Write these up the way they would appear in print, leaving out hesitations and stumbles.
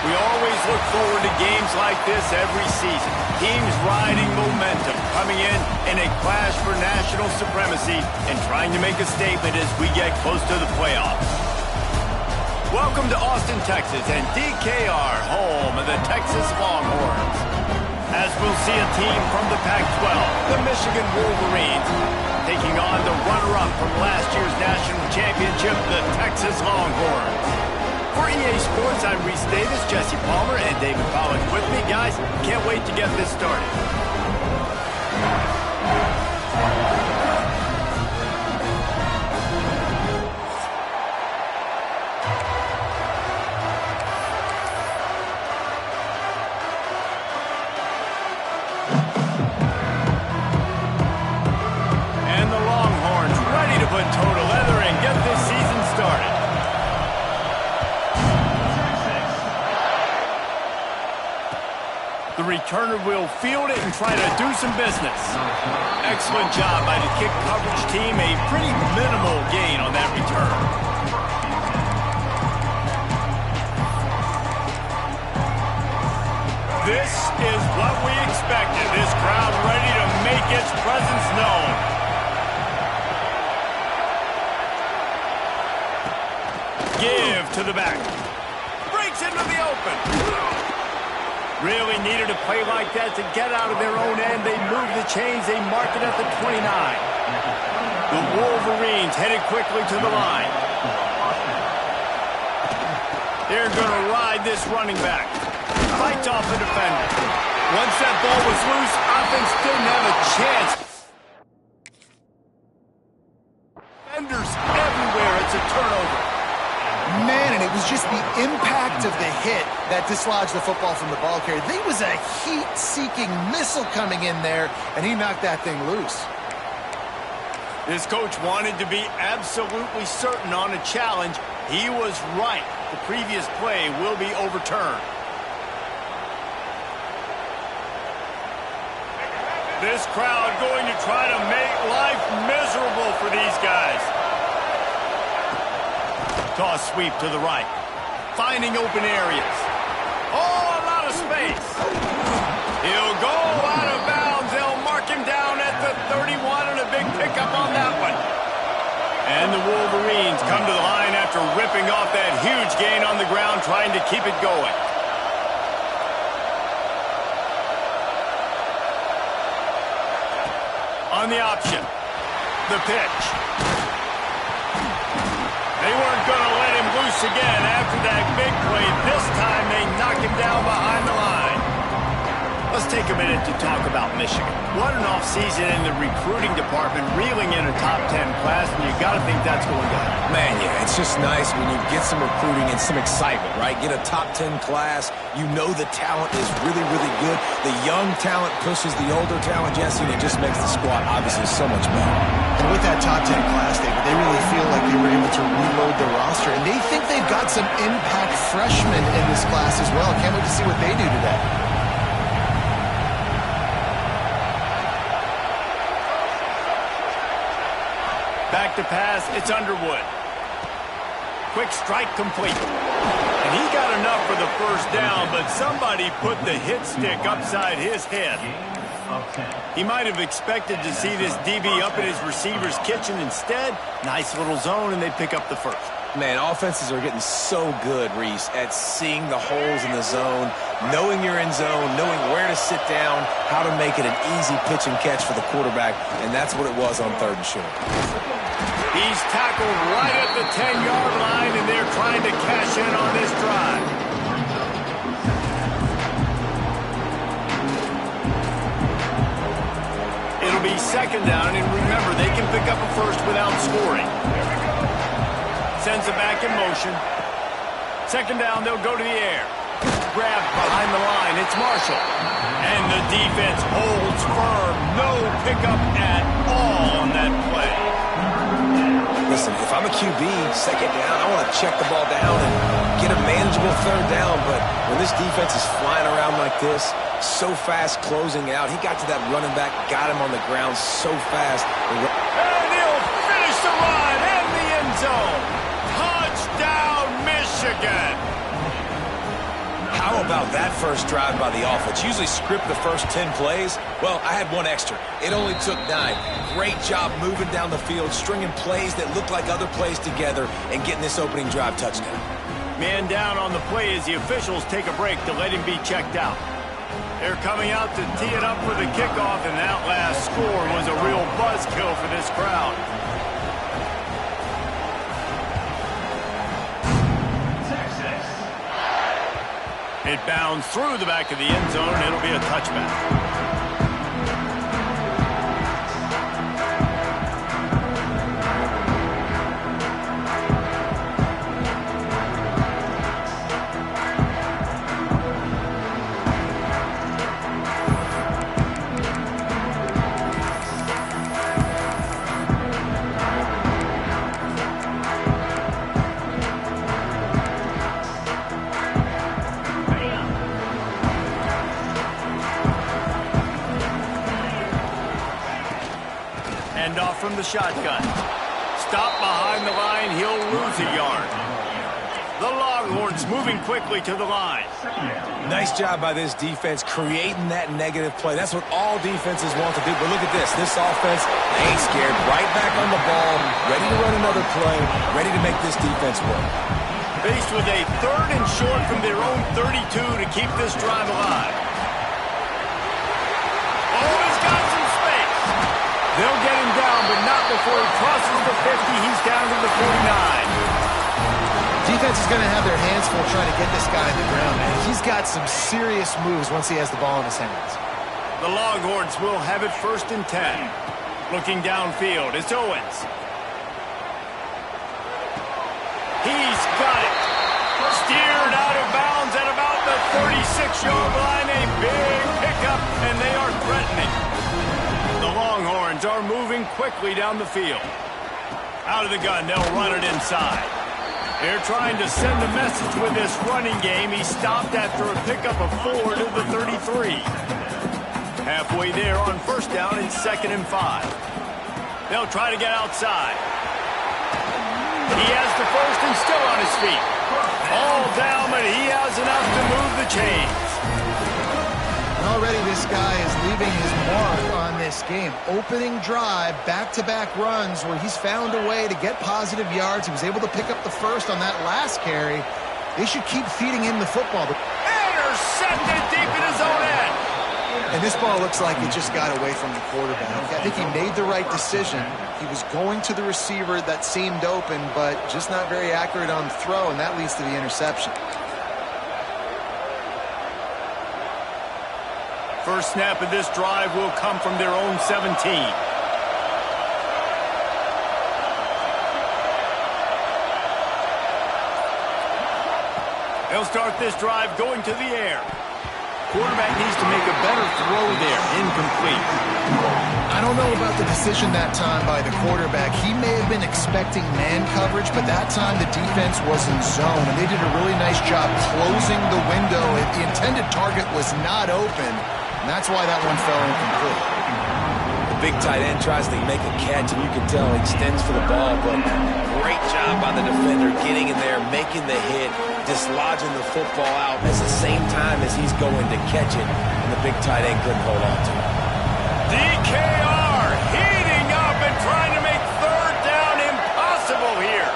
We always look forward to games like this every season. Teams riding momentum, coming in a clash for national supremacy and trying to make a statement as we get close to the playoffs. Welcome to Austin, Texas, and DKR, home of the Texas Longhorns. As we'll see a team from the Pac-12, the Michigan Wolverines, taking on the runner-up from last year's national championship, the Texas Longhorns. For EA Sports, I'm Reese Davis, Jesse Palmer, and David Pollack with me. Guys, can't wait to get this started. And the Longhorns ready to put toe to leather and get this season started. The returner will field it and try to do some business. Excellent job by the kick coverage team. A pretty minimal gain on that return. This is what we expected. This crowd ready to make its presence known. Give to the back. Breaks into the open. Really needed a play like that to get out of their own end. They move the chains. They mark it at the 29. The Wolverines headed quickly to the line. They're going to ride this running back. Fights off the defender. Once that ball was loose, offense didn't have a chance. Defenders everywhere. It's a turnover. Man, and it was just the impact of the hit that dislodged the football from the ball carrier. There was a heat-seeking missile coming in there, and he knocked that thing loose. This coach wanted to be absolutely certain on a challenge. He was right. The previous play will be overturned. This crowd going to try to make life miserable for these guys. Toss sweep to the right. Finding open areas. Oh, a lot of space. He'll go out of bounds. They'll mark him down at the 31 and a big pickup on that one. And the Wolverines come to the line after ripping off that huge gain on the ground, trying to keep it going. On the option. The pitch. They weren't going to let him loose again after that big play. This time they knock him down behind the line. Let's take a minute to talk about Michigan. What an offseason in the recruiting department, reeling in a top 10 class, and you got to think that's going to happen. Man, yeah, it's just nice when you get some recruiting and some excitement, right? Get a top 10 class. You know the talent is really, really good. The young talent pushes the older talent, Jesse, and it just makes the squad obviously so much better. And with that top 10 class, David, they really feel like they were able to reload the roster, and they think they've got some impact freshmen in this class as well. Can't wait to see what they do today. Back to pass, it's Underwood. Quick strike complete. And he got enough for the first down, but somebody put the hit stick upside his head. He might have expected to see this DB up in his receiver's kitchen. Instead, nice little zone, and they pick up the first. Man, offenses are getting so good, Reese, at seeing the holes in the zone, knowing you're in zone, knowing where to sit down, how to make it an easy pitch and catch for the quarterback, and that's what it was on 3rd and short. He's tackled right at the 10-yard line, and they're trying to cash in on this drive. It'll be 2nd down, and remember, they can pick up a first without scoring. Sends it back in motion. 2nd down, they'll go to the air. Grabbed behind the line, it's Marshall. And the defense holds firm. No pickup at all on that play. Listen, if I'm a QB, 2nd down, I want to check the ball down and get a manageable 3rd down. But when this defense is flying around like this, so fast closing out, he got to that running back, got him on the ground so fast. And he'll finish the run in the end zone. Touchdown, Michigan. about that first drive by the offense? Usually script the first 10 plays. Well, I had one extra. It only took 9. Great job moving down the field, stringing plays that look like other plays together, and getting this opening drive touchdown. Man down on the play as the officials take a break to let him be checked out. They're coming out to tee it up for the kickoff, and that last score was a real buzzkill for this crowd. It bounds through the back of the end zone, and it'll be a touchback. Off from the shotgun. Stop behind the line. He'll lose a yard. The Longhorns moving quickly to the line. Nice job by this defense creating that negative play. That's what all defenses want to do. But look at this. This offense, they ain't scared. Right back on the ball, ready to run another play, ready to make this defense work. Faced with a 3rd and short from their own 32 to keep this drive alive. Oh, he's got some space. They'll get him down, but not before he crosses the 50. He's down to the 49. Defense is going to have their hands full trying to get this guy in the ground, man. He's got some serious moves once he has the ball in his hands. The Longhorns will have it 1st and 10. Looking downfield, it's Owens. He's got it. Steered out of bounds at about the 36-yard line. A big pickup, and they are threatening. The Longhorns are moving quickly down the field. Out of the gun, they'll run it inside. They're trying to send a message with this running game. He stopped after a pickup of 4 to the 33. Halfway there on 1st down, it's 2nd and 5. They'll try to get outside. He has the 1st and still on his feet. All down, but he has enough to move the chains. Already this guy is leaving his mark on this game. Opening drive, back-to-back runs where he's found a way to get positive yards. He was able to pick up the 1st on that last carry. They should keep feeding him the football. Intercepted deep in his own end. And this ball looks like it just got away from the quarterback. I think he made the right decision. He was going to the receiver that seemed open, but just not very accurate on the throw, and that leads to the interception. First snap of this drive will come from their own 17. They'll start this drive going to the air. Quarterback needs to make a better throw there. Incomplete. I don't know about the decision that time by the quarterback. He may have been expecting man coverage, but that time the defense was in zone, and they did a really nice job closing the window. The intended target was not open. And that's why that one fell incomplete. The big tight end tries to make a catch, and you can tell he extends for the ball, but great job by the defender getting in there, making the hit, dislodging the football out at the same time as he's going to catch it, and the big tight end couldn't hold on to it. DKR heating up and trying to make 3rd down impossible here.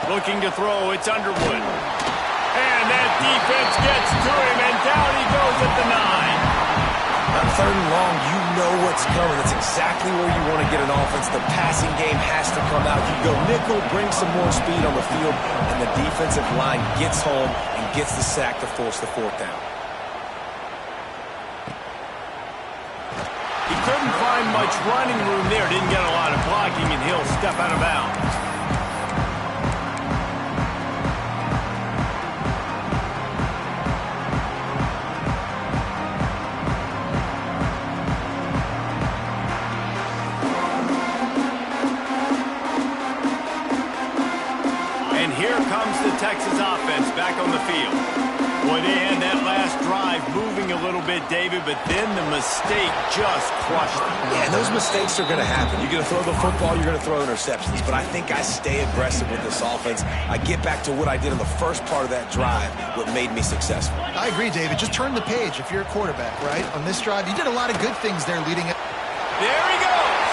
Looking to throw, it's Underwood. And that defense gets to him, and down he goes at the 9. On 3rd and long, you know what's coming. That's exactly where you want to get an offense. The passing game has to come out. You go nickel, bring some more speed on the field, and the defensive line gets home and gets the sack to force the 4th down. He couldn't find much running room there. Didn't get a lot of blocking, and he'll step out of bounds. Texas offense back on the field. Boy, they had that last drive moving a little bit, David, but then the mistake just crushed them. Yeah, and those mistakes are going to happen. You're going to throw the football, you're going to throw interceptions. But I think I stay aggressive with this offense. I get back to what I did in the first part of that drive, what made me successful. I agree, David. Just turn the page if you're a quarterback, right? On this drive, you did a lot of good things there leading up. There he goes.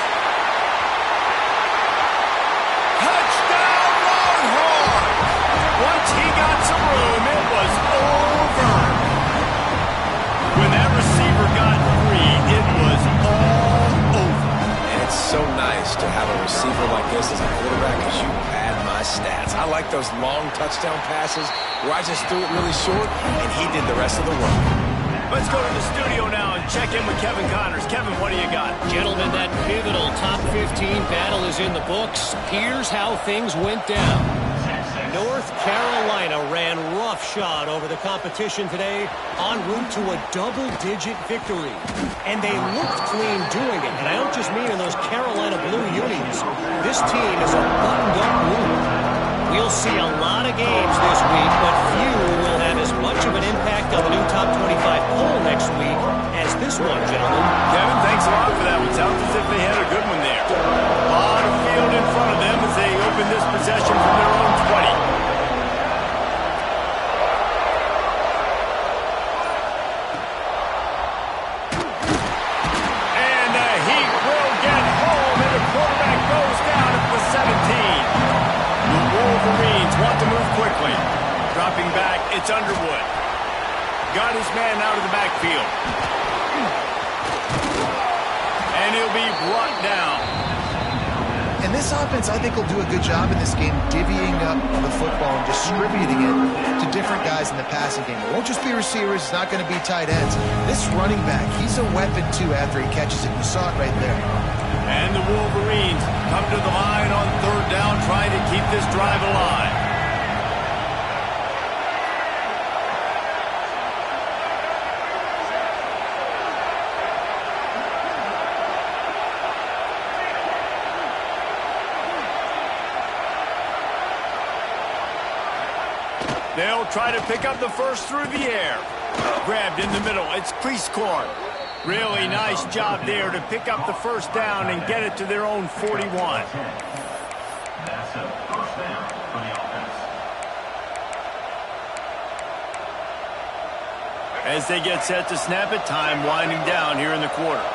Touchdown, Longhorn. Once he got some room, it was over. When that receiver got free, it was all over. And it's so nice to have a receiver like this as a quarterback because you pad my stats. I like those long touchdown passes where I just threw it really short and he did the rest of the work. Let's go to the studio now and check in with Kevin Connors. Kevin, what do you got? Gentlemen, that pivotal top 15 battle is in the books. Here's how things went down. North Carolina ran roughshod over the competition today, en route to a double-digit victory. And they looked clean doing it. And I don't just mean in those Carolina blue unis. This team is a buttoned-up group. We'll see a lot of games this week, but few will have as much of an impact on the new top 25 poll next week as this one, gentlemen. Kevin, thanks a lot for that one. Sounds as if they had a good one there. A lot of field in front of them as they open this possession from their own 20. And the Heat will get home, and the quarterback goes down at the 17. The Wolverines want to move quickly. Dropping back, it's Underwood. Got his man out of the backfield. And he'll be brought down. And this offense, I think, will do a good job in this game divvying up the football and distributing it to different guys in the passing game. It won't just be receivers. It's not going to be tight ends. This running back, he's a weapon, too, after he catches it. You saw it right there. And the Wolverines come to the line on third down, trying to keep this drive alive. They'll try to pick up the first through the air. Grabbed in the middle. It's Prieskorn. Really nice job there to pick up the first down and get it to their own 41. As they get set to snap it, time winding down here in the quarter.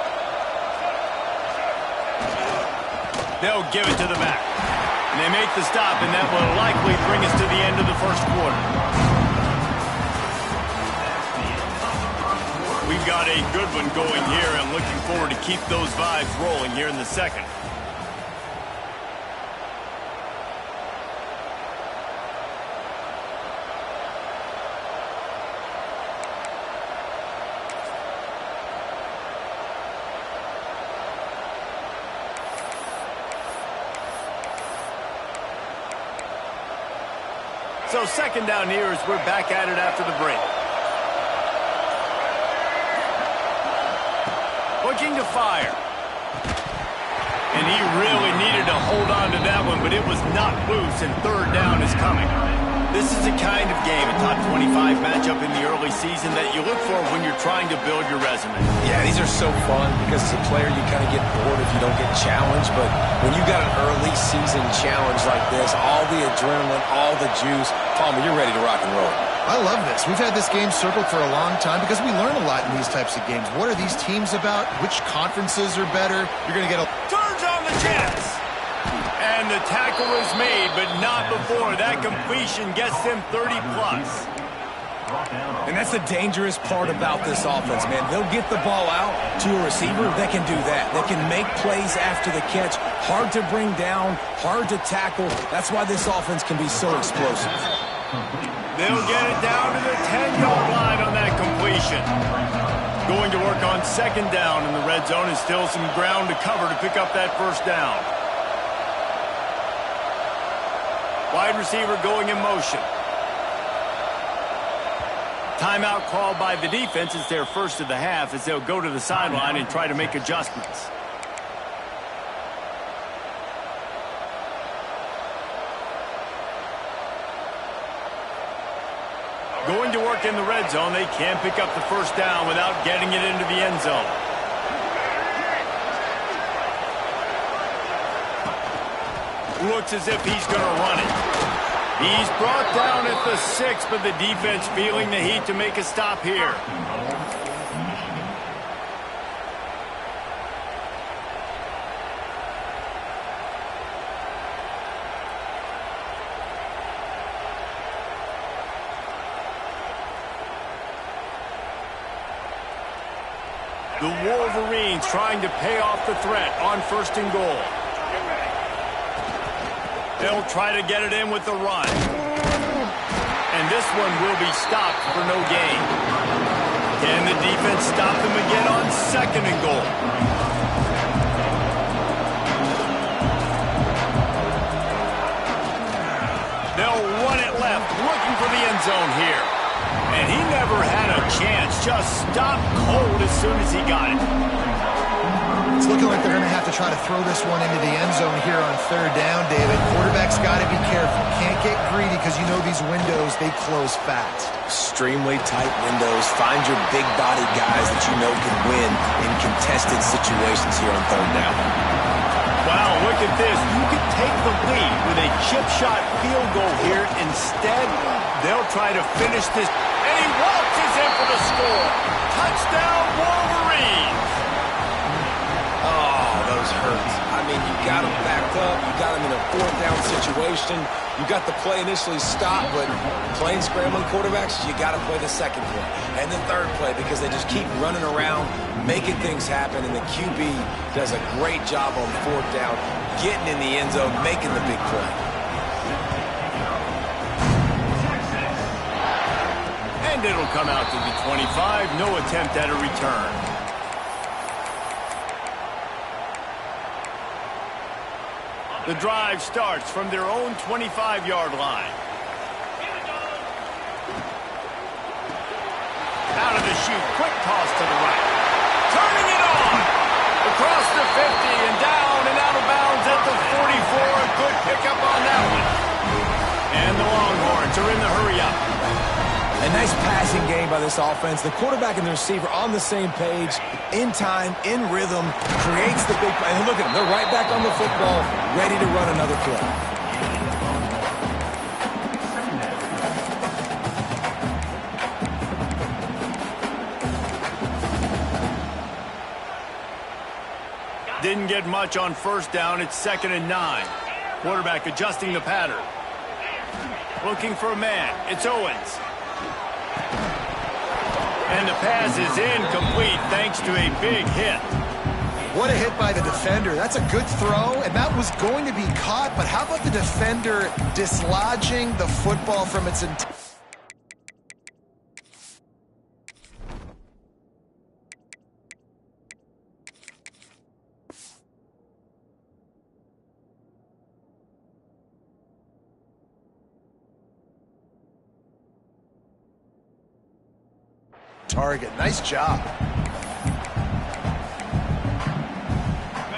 They'll give it to the back. And they make the stop, and that will likely bring us to the end of the first quarter. We've got a good one going here, and looking forward to keep those vibes rolling here in the second. So second down here as we're back at it after the break. Looking to fire. And he really needed to hold on to that one, but it was not loose, and third down is coming. This is the kind of game, a top 25 matchup in the early season, that you look for when you're trying to build your resume. Yeah, these are so fun because as a player you kind of get bored if you don't get challenged, but when you got an early season challenge like this, all the adrenaline, all the juice, Palmer, you're ready to rock and roll. I love this. We've had this game circled for a long time because we learn a lot in these types of games. What are these teams about? Which conferences are better? You're going to get a... Turns on the Jets. And the tackle is made, but not before. That completion gets them 30-plus. And that's the dangerous part about this offense, man. They'll get the ball out to a receiver. They can do that. They can make plays after the catch. Hard to bring down, hard to tackle. That's why this offense can be so explosive. They'll get it down to the 10-yard line on that completion. Going to work on second down in the red zone, and still some ground to cover to pick up that first down. Wide receiver going in motion. Timeout called by the defense. It's their first of the half as they'll go to the sideline and try to make adjustments. Going to work in the red zone. They can't pick up the first down without getting it into the end zone. Looks as if he's going to run it. He's brought down at the 6, but the defense feeling the heat to make a stop here. The Wolverines trying to pay off the threat on 1st and goal. They'll try to get it in with the run. And this one will be stopped for no gain. Can the defense stop them again on 2nd and goal? They'll run it left, looking for the end zone here. And he never had a chance, just stopped cold as soon as he got it. It's looking like they're going to have to try to throw this one into the end zone here on 3rd down, David. Quarterback's got to be careful. Can't get greedy because you know these windows, they close fast. Extremely tight windows. Find your big body guys that you know can win in contested situations here on 3rd down. Wow, look at this. You could take the lead with a chip shot field goal here. Instead, they'll try to finish this. And he waltzes in for the score. Touchdown, Wolverines. Oh, those hurts. I mean, you got them backed up. You got them in a 4th down situation. You got the play initially stopped, but playing scrambling quarterbacks, you got to play the 2nd play and the 3rd play because they just keep running around, making things happen, and the QB does a great job on 4th down, getting in the end zone, making the big play. And it'll come out to the 25. No attempt at a return. The drive starts from their own 25-yard line. Out of the chute, quick toss to the right. Turning it on! Across the 50 and down and out of bounds at the 44. A good pickup on that one. And the Longhorns are in the hurry-up. A nice passing game by this offense. The quarterback and the receiver on the same page, in time, in rhythm, creates the big play. And look at them. They're right back on the football, ready to run another play. Didn't get much on 1st down. It's 2nd and 9. Quarterback adjusting the pattern. Looking for a man. It's Owens. And the pass is incomplete thanks to a big hit. What a hit by the defender. That's a good throw, and that was going to be caught, but how about the defender dislodging the football from its entire... target. Nice job.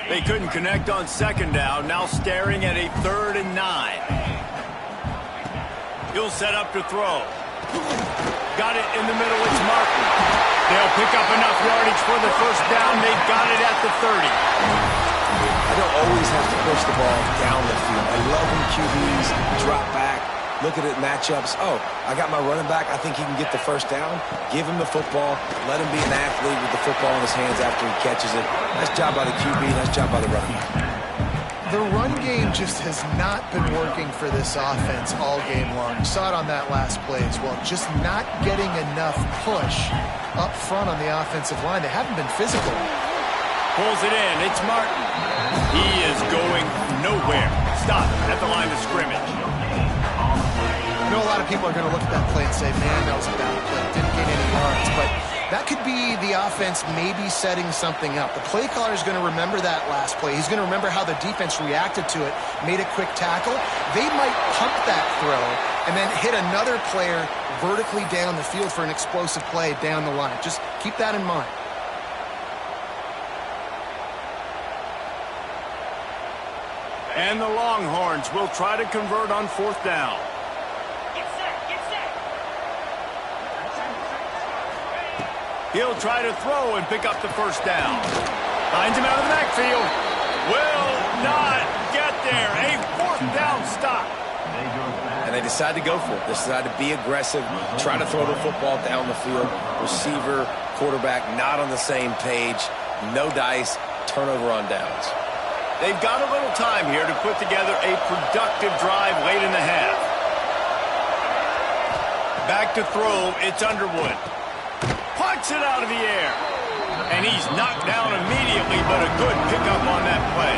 They couldn't connect on 2nd down. Now staring at a 3rd and 9. He'll set up to throw. Got it in the middle. It's Martin. They'll pick up enough yardage for the 1st down. They've got it at the 30. I don't always have to push the ball down the field. I love when QBs drop back, look at it matchups. Oh, I got my running back. I think he can get the 1st down. Give him the football. Let him be an athlete with the football in his hands after he catches it. Nice job by the QB. Nice job by the running back. The run game just has not been working for this offense all game long. You saw it on that last play as well. Just not getting enough push up front on the offensive line. They haven't been physical. Pulls it in. It's Martin. He is going nowhere. Stop at the line of scrimmage. I know a lot of people are going to look at that play and say, man, that was a bad play. Didn't gain any yards. But that could be the offense maybe setting something up. The play caller is going to remember that last play. He's going to remember how the defense reacted to it, made a quick tackle. They might pump that throw and then hit another player vertically down the field for an explosive play down the line. Just keep that in mind. And the Longhorns will try to convert on 4th down. He'll try to throw and pick up the first down. Finds him out of the backfield. Will not get there. A fourth down stop. And they decide to go for it. They decide to be aggressive, try to throw the football down the field. Receiver, quarterback not on the same page. No dice, turnover on downs. They've got a little time here to put together a productive drive late in the half. Back to throw, it's Underwood. Puts it out of the air. And he's knocked down immediately, but a good pickup on that play.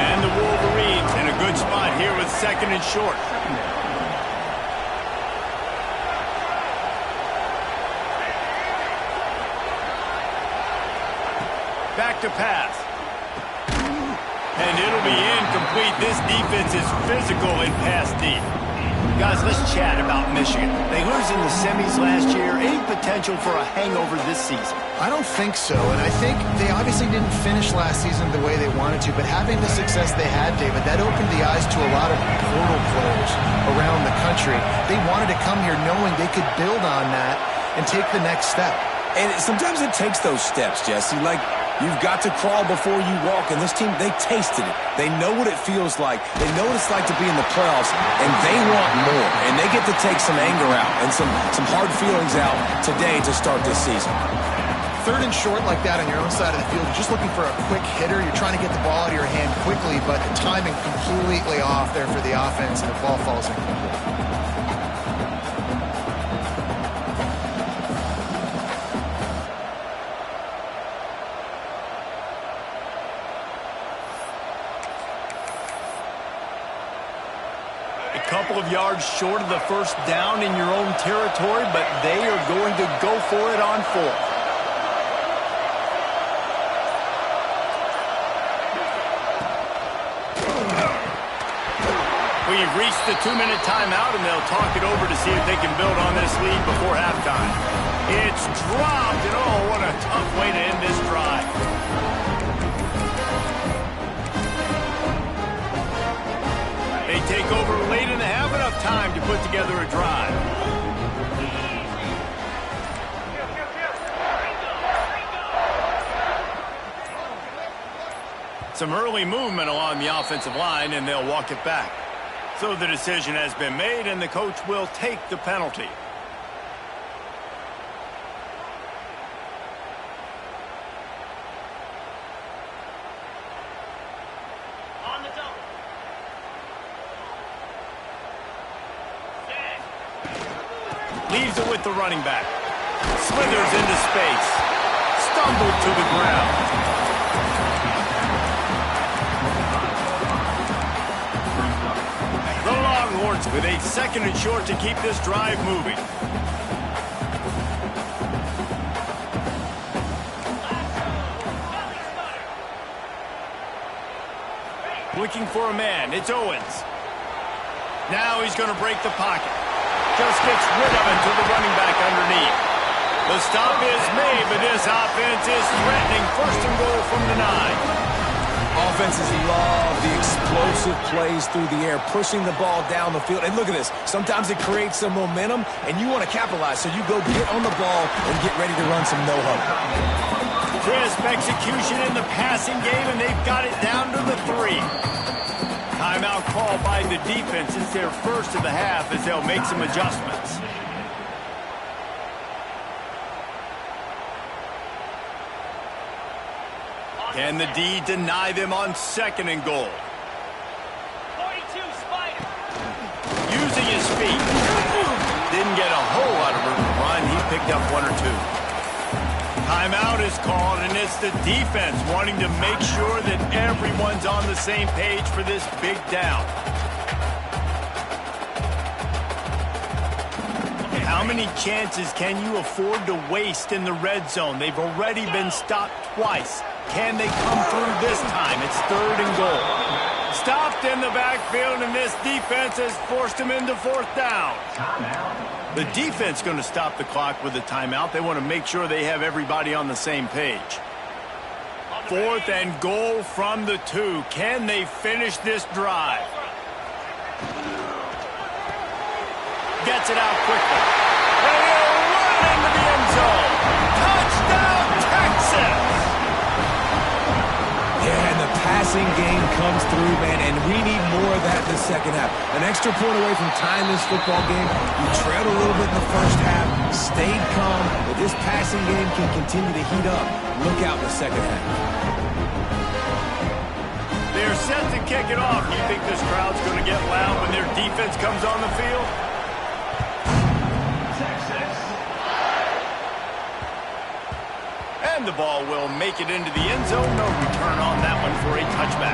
And the Wolverines in a good spot here with second and short. Back to pass. And it'll be incomplete. This defense is physical in pass deep. Guys, let's chat about Michigan. They lose in the semis last year. Any potential for a hangover this season? I don't think so, and I think they obviously didn't finish last season the way they wanted to, but having the success they had, David, that opened the eyes to a lot of portal players around the country. They wanted to come here knowing they could build on that and take the next step. And sometimes it takes those steps, Jesse. Like, you've got to crawl before you walk, and this team, they tasted it. They know what it feels like. They know what it's like to be in the playoffs, and they want more. And they get to take some anger out and some hard feelings out today to start this season. Third and short like that on your own side of the field, you're just looking for a quick hitter. You're trying to get the ball out of your hand quickly, but the timing completely off there for the offense, and the ball falls incomplete. A couple of yards short of the first down in your own territory, but they are going to go for it on fourth. We've reached the 2-minute timeout, and they'll talk it over to see if they can build on this lead before halftime. It's dropped, and oh, what a tough way to end this drive. They take over late in the half, enough time to put together a drive. Some early movement along the offensive line, and they'll walk it back. So the decision has been made, and the coach will take the penalty. On the double. Leaves it with the running back. Slithers into space. Stumbled to the ground. Longhorns with a second and short to keep this drive moving. Looking for a man. It's Owens. Now he's going to break the pocket. Just gets rid of it to the running back underneath. The stop is made, but this offense is threatening. First and goal from the 9. Offenses love the explosive plays through the air, pushing the ball down the field. And look at this. Sometimes it creates some momentum, and you want to capitalize. So you go get on the ball and get ready to run some no-huddle. Crisp execution in the passing game, and they've got it down to the 3. Timeout call by the defense. It's their first of the half as they'll make some adjustments. Can the D deny them on second and goal? 42 Spider. Using his feet. Didn't get a whole lot of room to run. He picked up 1 or 2. Timeout is called, and it's the defense wanting to make sure that everyone's on the same page for this big down. How many chances can you afford to waste in the red zone? They've already been stopped twice. Can they come through this time? It's third and goal. Stopped in the backfield, and this defense has forced him into fourth down. The defense going to stop the clock with a timeout. They want to make sure they have everybody on the same page. Fourth and goal from the 2. Can they finish this drive? Gets it out quickly. And he'll run into the end zone. passing game comes through, man, and we need more of that in the second half. An extra point away from tying this football game. You trailed a little bit in the first half, stayed calm, but this passing game can continue to heat up. Look out in the second half. They're set to kick it off. You think this crowd's going to get loud when their defense comes on the field? And the ball will make it into the end zone. No return on that one for a touchback.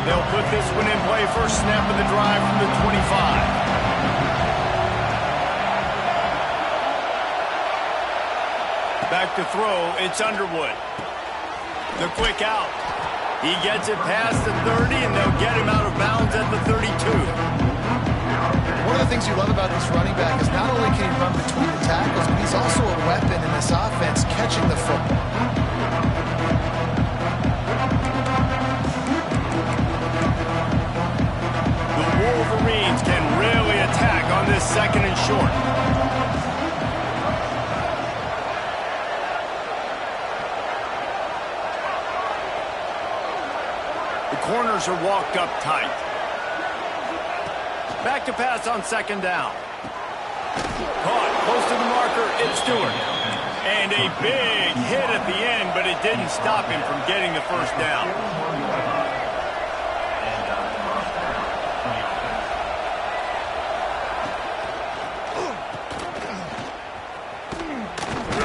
They'll put this one in play. First snap of the drive from the 25. Back to throw, it's Underwood. The quick out. He gets it past the 30, and they'll get him out of bounds at the 32. One of the things you love about this running back is not only can he run between the tackles, but he's also a weapon in this offense catching the football. The Wolverines can really attack on this second and short. The corners are walked up tight. Back to pass on second down. Caught close to the marker, it's Stewart. And a big hit at the end, but it didn't stop him from getting the first down.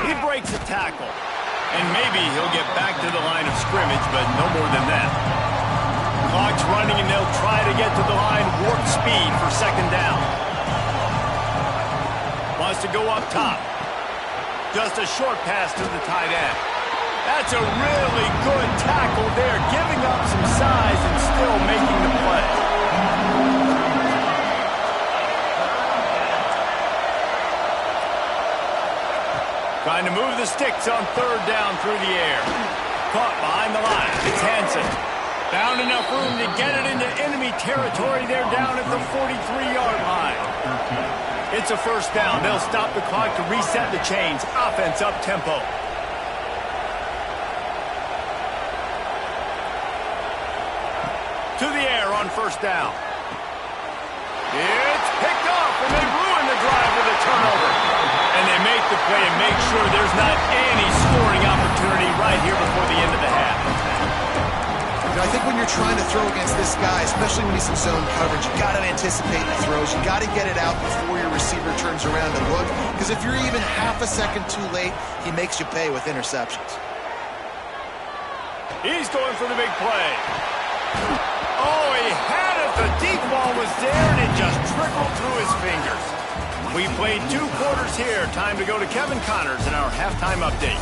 He breaks a tackle. And maybe he'll get back to the line of scrimmage, but no more than that. Clock's running, and they'll try to get to the line, warp speed for second down. Wants to go up top. Just a short pass to the tight end. That's a really good tackle there, giving up some size and still making the play. Trying to move the sticks on third down through the air. Caught behind the line. It's Hansen. Found enough room to get it into enemy territory. They're down at the 43-yard line. It's a first down. They'll stop the clock to reset the chains. Offense up tempo. To the air on first down. It's picked off, and they ruin the drive with a turnover. And they make the play and make sure there's not any scoring opportunity right here before the end of the half. I think when you're trying to throw against this guy, especially when he's in zone coverage, you got to anticipate the throws. You got to get it out before your receiver turns around to look. Because if you're even half a second too late, he makes you pay with interceptions. He's going for the big play. Oh, he had it. The deep ball was there, and it just trickled through his fingers. We played 2 quarters here. Time to go to Kevin Connors in our halftime update.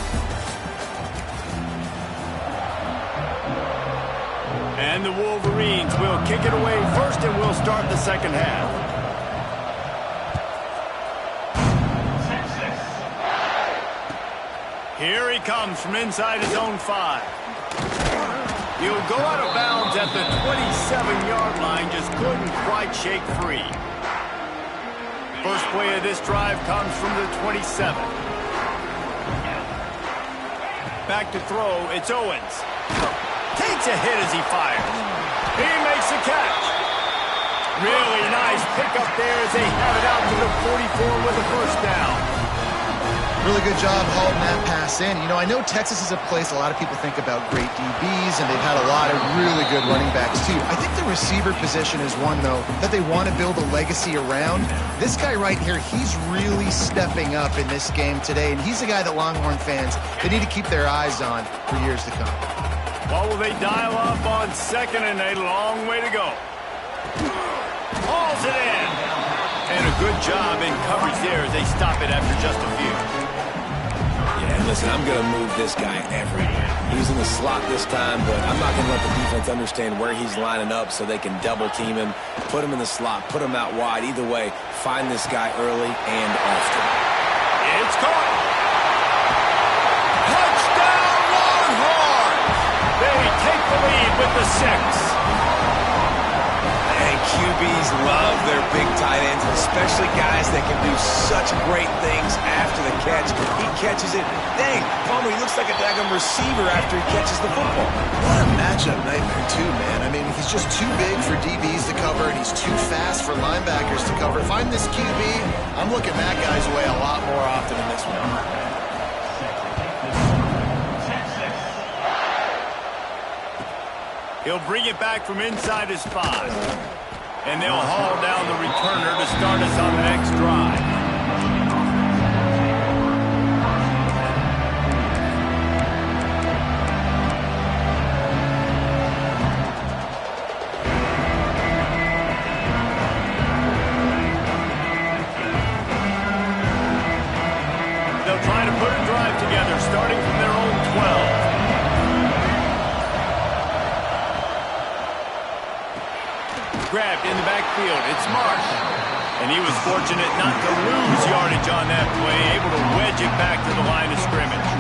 And the Wolverines will kick it away first, and we'll start the second half. Here he comes from inside his own 5. He'll go out of bounds at the 27-yard line, just couldn't quite shake free. First play of this drive comes from the 27. Back to throw, it's Owens. Takes a hit as he fires. He makes a catch. Really nice pickup there as they have it out to the 44 with a first down. Really good job hauling that pass in. You know, I know Texas is a place a lot of people think about great DBs, and they've had a lot of really good running backs, too. I think the receiver position is one, though, that they want to build a legacy around. This guy right here, he's really stepping up in this game today, and he's the guy that Longhorn fans, they need to keep their eyes on for years to come. Well, will they dial up on second and a long way to go? Hauls it in. And a good job in coverage there as they stop it after just a few. Yeah, listen, I'm going to move this guy everywhere. He's in the slot this time, but I'm not going to let the defense understand where he's lining up so they can double team him, put him in the slot, put him out wide. Either way, find this guy early and often. It's caught. Touchdown, Longhorns! They take the lead with the 6. And QBs love their their big tight ends, especially guys that can do such great things after the catch. He catches it. Dang, Palmer, he looks like a daggum receiver after he catches the football. What a matchup nightmare, too, man. I mean, he's just too big for DBs to cover, and he's too fast for linebackers to cover. If I'm this QB, I'm looking that guy's way a lot more often in this one. He'll bring it back from inside his 5. And they'll haul down the returner to start us on the next drive. They'll try to put a drive together, starting from their own 12. Grabbed in the backfield. It's Marsh. And he was fortunate not to lose yardage on that play, able to wedge it back to the line of scrimmage.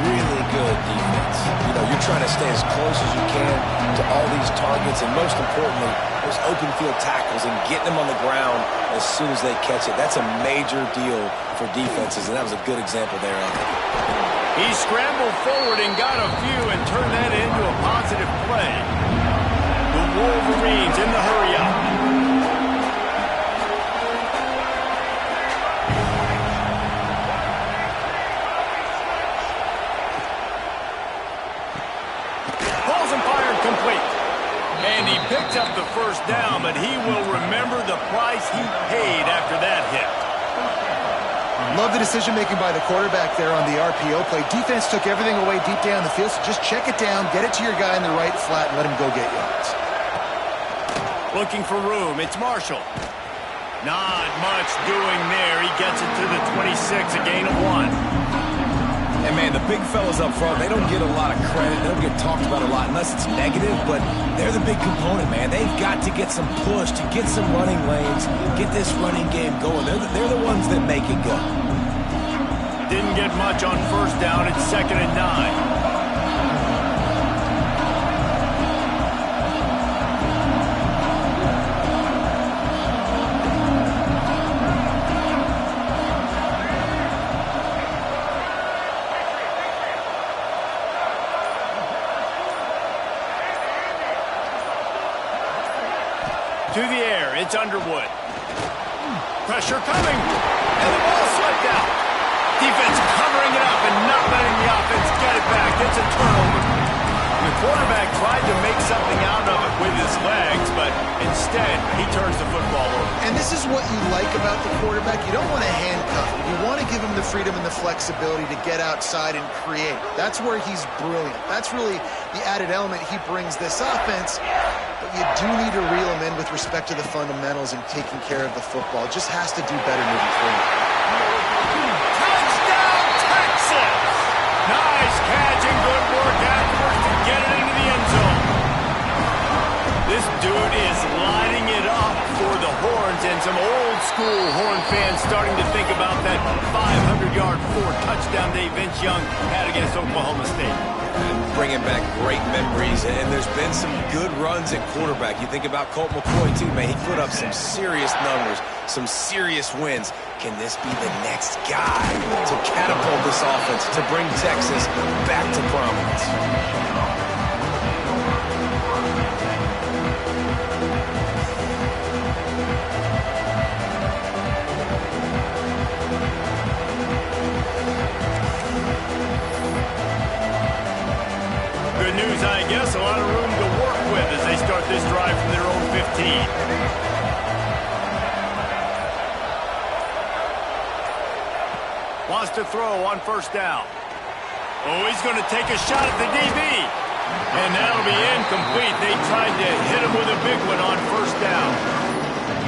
Really good defense. You know, you're trying to stay as close as you can to all these targets, and most importantly, those open field tackles and getting them on the ground as soon as they catch it. That's a major deal for defenses, and that was a good example there of it. He scrambled forward and got a few and turned that into a positive play. The Wolverines in the hurry-up. Balls and fired complete. And he picked up the first down, but he will remember the price he paid after that hit. Love the decision-making by the quarterback there on the RPO play. Defense took everything away deep down the field, so just check it down, get it to your guy in the right flat, and let him go get yards. Looking for room. It's Marshall. Not much doing there. He gets it to the 26, a gain of 1. And, man, the big fellas up front, they don't get a lot of credit. They don't get talked about a lot unless it's negative, but they're the big component, man. They've got to get some push, to get some running lanes, get this running game going. They're the ones that make it go. Didn't get much on first down. It's 2nd and 9. To the air, it's Underwood. Pressure coming, and the ball slipped out. Defense covering it up and not letting the offense get it back. It's a turnover. The quarterback tried to make something out of it with his legs, but instead, he turns the football over. And this is what you like about the quarterback. You don't want to handcuff him. You want to give him the freedom and the flexibility to get outside and create. That's where he's brilliant. That's really the added element he brings this offense. But you do need to reel him in with respect to the fundamentals and taking care of the football. It just has to do better moving forward. Touchdown, Texas! Nice catch and good work afterwards to get it into the end zone. This dude is lighting it up for the Horns, and some old-school Horn fans starting to think about that 500-yard, 4-touchdown day Vince Young had against Oklahoma State. Bringing back great memories, and there's been some good runs at quarterback. You think about Colt McCoy, too, man. He put up some serious numbers, some serious wins. Can this be the next guy to catapult this offense, to bring Texas back to prominence? Good news, I guess. A lot of room to work with as they start this drive from their own 15. Wants to throw on first down. Oh, he's going to take a shot at the DB. And that'll be incomplete. They tried to hit him with a big one on first down.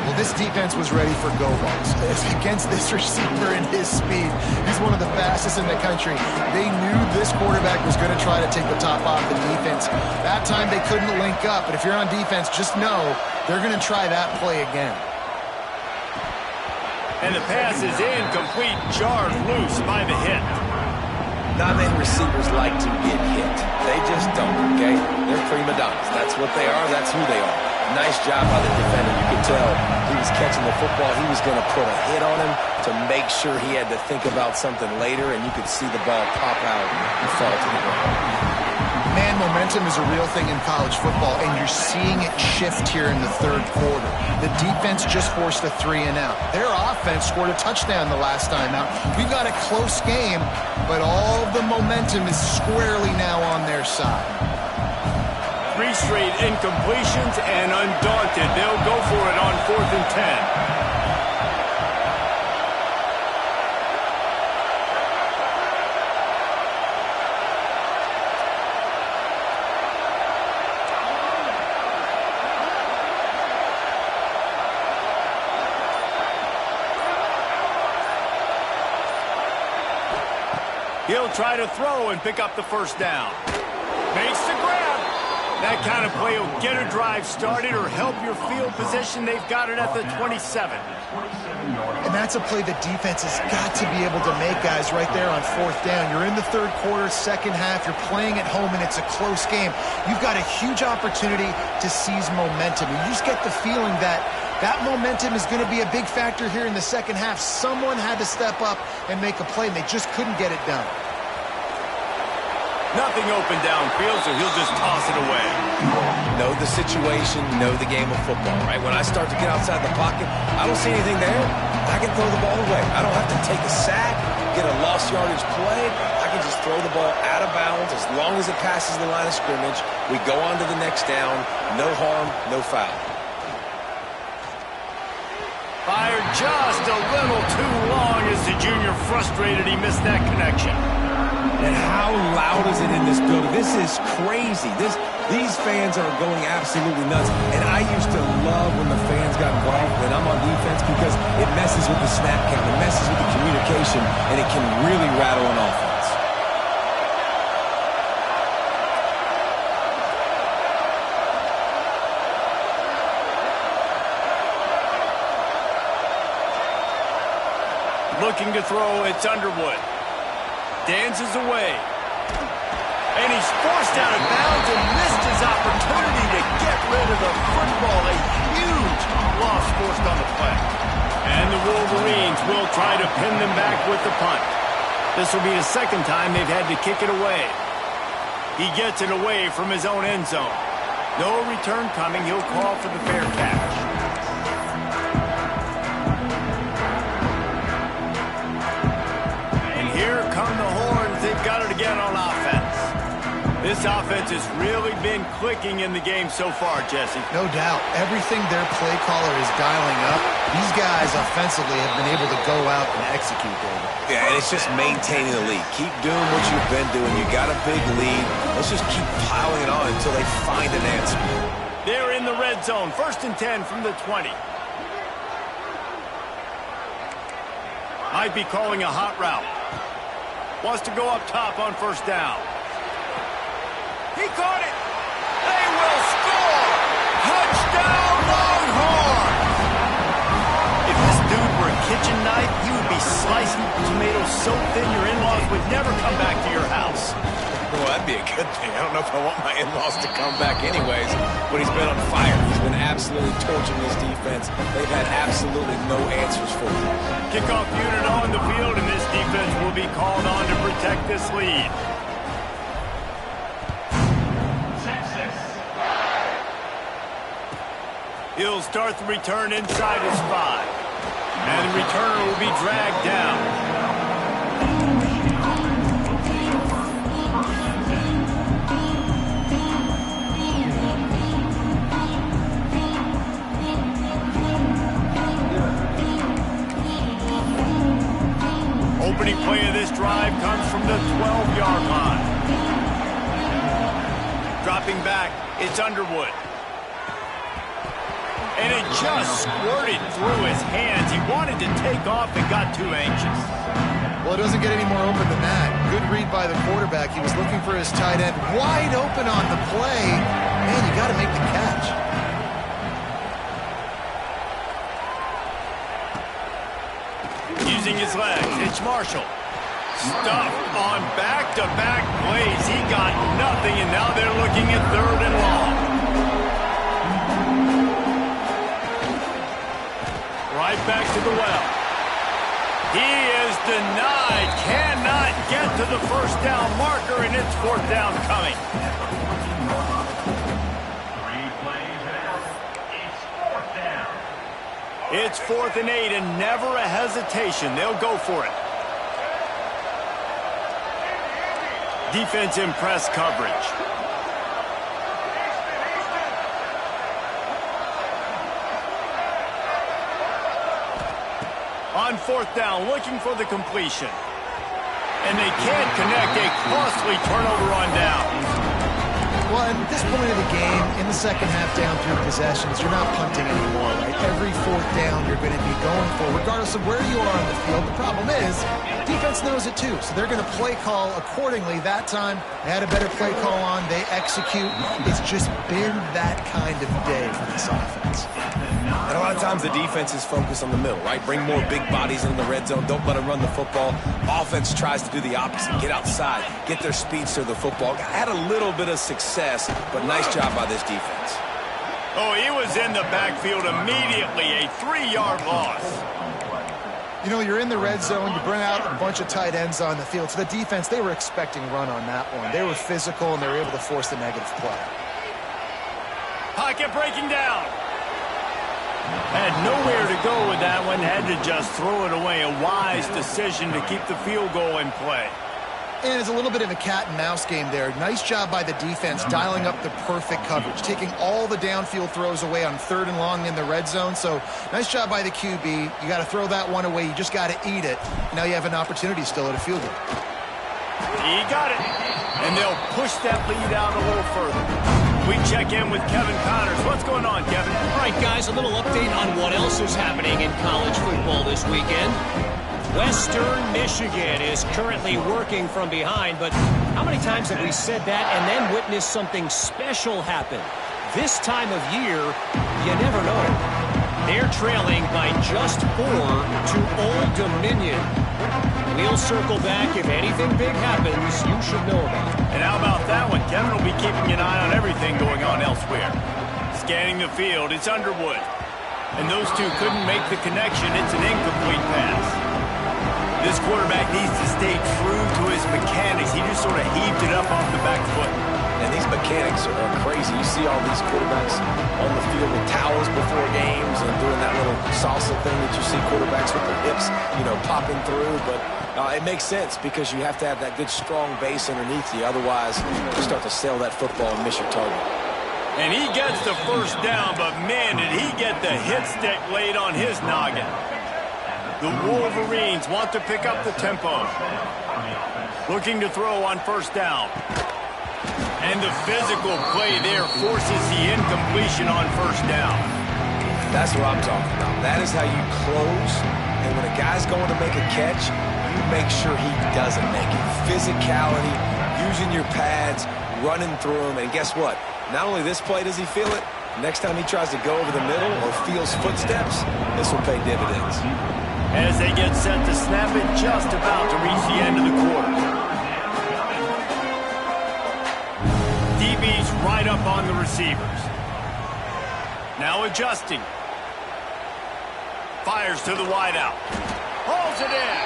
Well, this defense was ready for go-balls. Against this receiver and his speed, he's one of the fastest in the country. They knew this quarterback was going to try to take the top off the defense. That time they couldn't link up, but if you're on defense, just know they're going to try that play again. And the pass is incomplete, jarred loose by the hit. Not many receivers like to get hit. They just don't, okay? They're prima donnas. That's what they are. That's who they are. Nice job by the defender. You could tell he was catching the football. He was going to put a hit on him to make sure he had to think about something later, and you could see the ball pop out and fall to the ground. Man, momentum is a real thing in college football, and you're seeing it shift here in the third quarter. The defense just forced a 3-and-out. Their offense scored a touchdown the last time out. We've got a close game, but all of the momentum is squarely now on their side. 3 straight incompletions, and undaunted, they'll go for it on 4th and 10. He'll try to throw and pick up the first down. Makes the grab. That kind of play will get a drive started or help your field position. They've got it at the 27. And that's a play the defense has got to be able to make, guys, right there on 4th down. You're in the third quarter, second half. You're playing at home, and it's a close game. You've got a huge opportunity to seize momentum. And you just get the feeling that that momentum is going to be a big factor here in the second half. Someone had to step up and make a play, and they just couldn't get it done. Nothing open downfield, so he'll just toss it away. Know the situation, know the game of football, right? When I start to get outside the pocket, I don't see anything there. I can throw the ball away. I don't have to take a sack, get a lost yardage play. I can just throw the ball out of bounds as long as it passes the line of scrimmage. We go on to the next down. No harm, no foul. Fired just a little too long as the junior frustrated he missed that connection. And how loud is it in this building? This is crazy. These fans are going absolutely nuts. And I used to love when the fans got involved when I'm on defense because it messes with the snap count, it messes with the communication, and it can really rattle an offense. Looking to throw, it's Underwood. Dances away. And he's forced out of bounds and missed his opportunity to get rid of the football. A huge loss forced on the play. And the Wolverines will try to pin them back with the punt. This will be the second time they've had to kick it away. He gets it away from his own end zone. No return coming. He'll call for the fair catch. Here come the horns. They've got it again on offense. This offense has really been clicking in the game so far, Jesse. No doubt. Everything their play caller is dialing up, these guys offensively have been able to go out and execute, David. Yeah, and it's just maintaining the lead. Keep doing what you've been doing. You got a big lead. Let's just keep piling it on until they find an answer. They're in the red zone. 1st and 10 from the 20. Might be calling a hot route. Wants to go up top on 1st down. He caught it. They will score. Touchdown, Longhorns. If this dude were a kitchen knife, he would be slicing tomatoes so thin your in-laws would never come back to your house. Well, that'd be a good thing. I don't know if I want my in-laws to come back anyways, but he's been on fire. He's been absolutely torching this defense. They've had absolutely no answers for him. Kickoff unit on the field, and this defense will be called on to protect this lead. He'll start the return inside his 5. And the returner will be dragged down. Opening play of this drive comes from the 12-yard line. Dropping back, it's Underwood. And it just squirted through his hands. He wanted to take off and got too anxious. Well, it doesn't get any more open than that. Good read by the quarterback. He was looking for his tight end. Wide open on the play. Man, you got to make the catch. Using his legs, it's Marshall. Stuffed on back-to-back plays. He got nothing, and now they're looking at 3rd and long. to the well. He is denied. Cannot get to the first down marker, and it's fourth down coming. It's 4th and 8, and never a hesitation. They'll go for it. Defense in press coverage. On 4th down, looking for the completion. And they can't connect. A costly turnover on down. Well, at this point of the game, in the second half down 3 possessions, you're not punting anymore, right? Every 4th down you're going to be going for, regardless of where you are on the field. The problem is, defense knows it too, so they're going to play call accordingly. That time, they had a better play call on. They execute. It's just been that kind of day for this offense. And a lot of times the defense is focused on the middle, right? Bring more big bodies into the red zone. Don't let them run the football. Offense tries to do the opposite. Get outside. Get their speeds to the football. Had a little bit of success, but nice job by this defense. Oh, he was in the backfield immediately. A 3-yard loss. You know, you're in the red zone. You bring out a bunch of tight ends on the field. So the defense, they were expecting run on that one. They were physical, and they were able to force the negative play. Pocket breaking down. Had nowhere to go with that one. Had to just throw it away. A wise decision to keep the field goal in play. And it's a little bit of a cat and mouse game there. Nice job by the defense dialing up the perfect coverage, taking all the downfield throws away on 3rd and long in the red zone. So nice job by the QB. You got to throw that one away. You just got to eat it. Now you have an opportunity still at a field goal. He got it. And they'll push that lead out a little further. We check in with Kevin Connors. What's going on, Kevin? All right, guys, a little update on what else is happening in college football this weekend. Western Michigan is currently working from behind, but how many times have we said that and then witnessed something special happen? This time of year, you never know. They're trailing by just 4 to Old Dominion. We'll circle back. If anything big happens, you should know about it. And how about that one? Kevin will be keeping an eye on everything going on elsewhere. Scanning the field, it's Underwood. And those two couldn't make the connection. It's an incomplete pass. This quarterback needs to stay true to his mechanics. He just sort of heaved it up off the back foot. And these mechanics are crazy. You see all these quarterbacks on the field with towels before games and doing that little salsa thing that you see quarterbacks with their hips, you know, popping through. But it makes sense because you have to have that good, strong base underneath you. Otherwise, you start to sail that football and miss your target. And he gets the first down, but man, did he get the hit stick laid on his noggin. The Wolverines want to pick up the tempo. Looking to throw on 1st down. And the physical play there forces the incompletion on 1st down. That's what I'm talking about. That is how you close. And when a guy's going to make a catch, you make sure he doesn't make it. Physicality, using your pads, running through them. And guess what? Not only this play does he feel it, next time he tries to go over the middle or feels footsteps, this will pay dividends. As they get set to snap it, just about to reach the end of the quarter. DB's right up on the receivers. Now adjusting. Fires to the wideout. Hauls it in.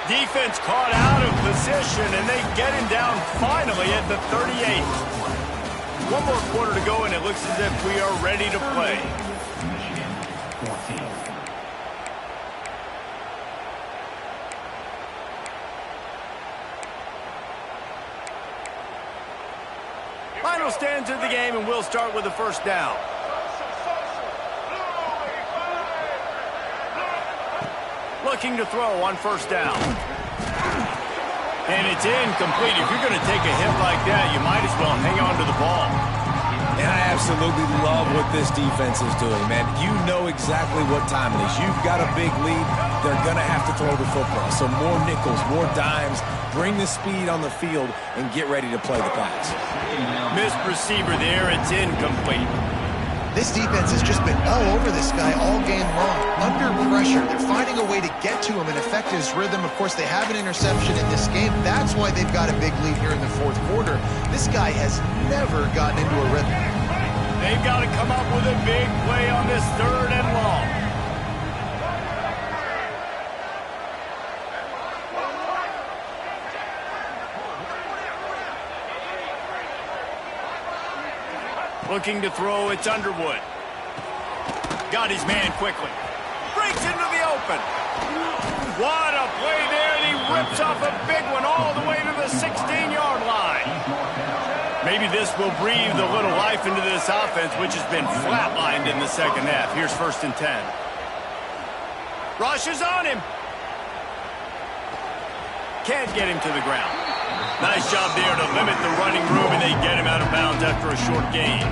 Defense caught out of position, and they get him down finally at the 38. One more quarter to go, and it looks as if we are ready to play. Final stands of the game, and we'll start with the 1st down. Looking to throw on 1st down. And it's incomplete. If you're going to take a hit like that, you might as well hang on to the ball. And I absolutely love what this defense is doing, man. You know exactly what time it is. You've got a big lead. They're going to have to throw the football. So more nickels, more dimes. Bring the speed on the field and get ready to play the pass. Missed receiver there. It's incomplete. This defense has just been all over this guy all game long. Under pressure, they're finding a way to get to him and affect his rhythm. Of course, they have an interception in this game. That's why they've got a big lead here in the 4th quarter. This guy has never gotten into a rhythm. They've got to come up with a big play on this 3rd and long. Looking to throw, it's Underwood. Got his man quickly. Breaks into the open. What a play there, and he rips off a big one all the way to the 16-yard line. Maybe this will breathe a little life into this offense, which has been flatlined in the second half. Here's 1st and 10. Rush is on him. Can't get him to the ground. Nice job there to limit the running room, and they get him out of bounds after a short gain.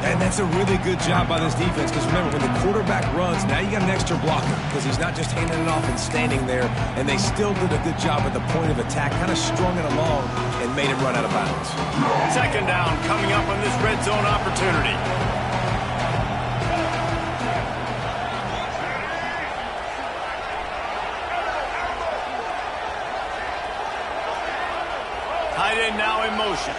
And that's a really good job by this defense, because remember, when the quarterback runs, now you got an extra blocker, because he's not just handing it off and standing there, and they still did a good job at the point of attack, kind of strung it along and made him run out of bounds. 2nd down coming up on this red zone opportunity. Tight end now in motion.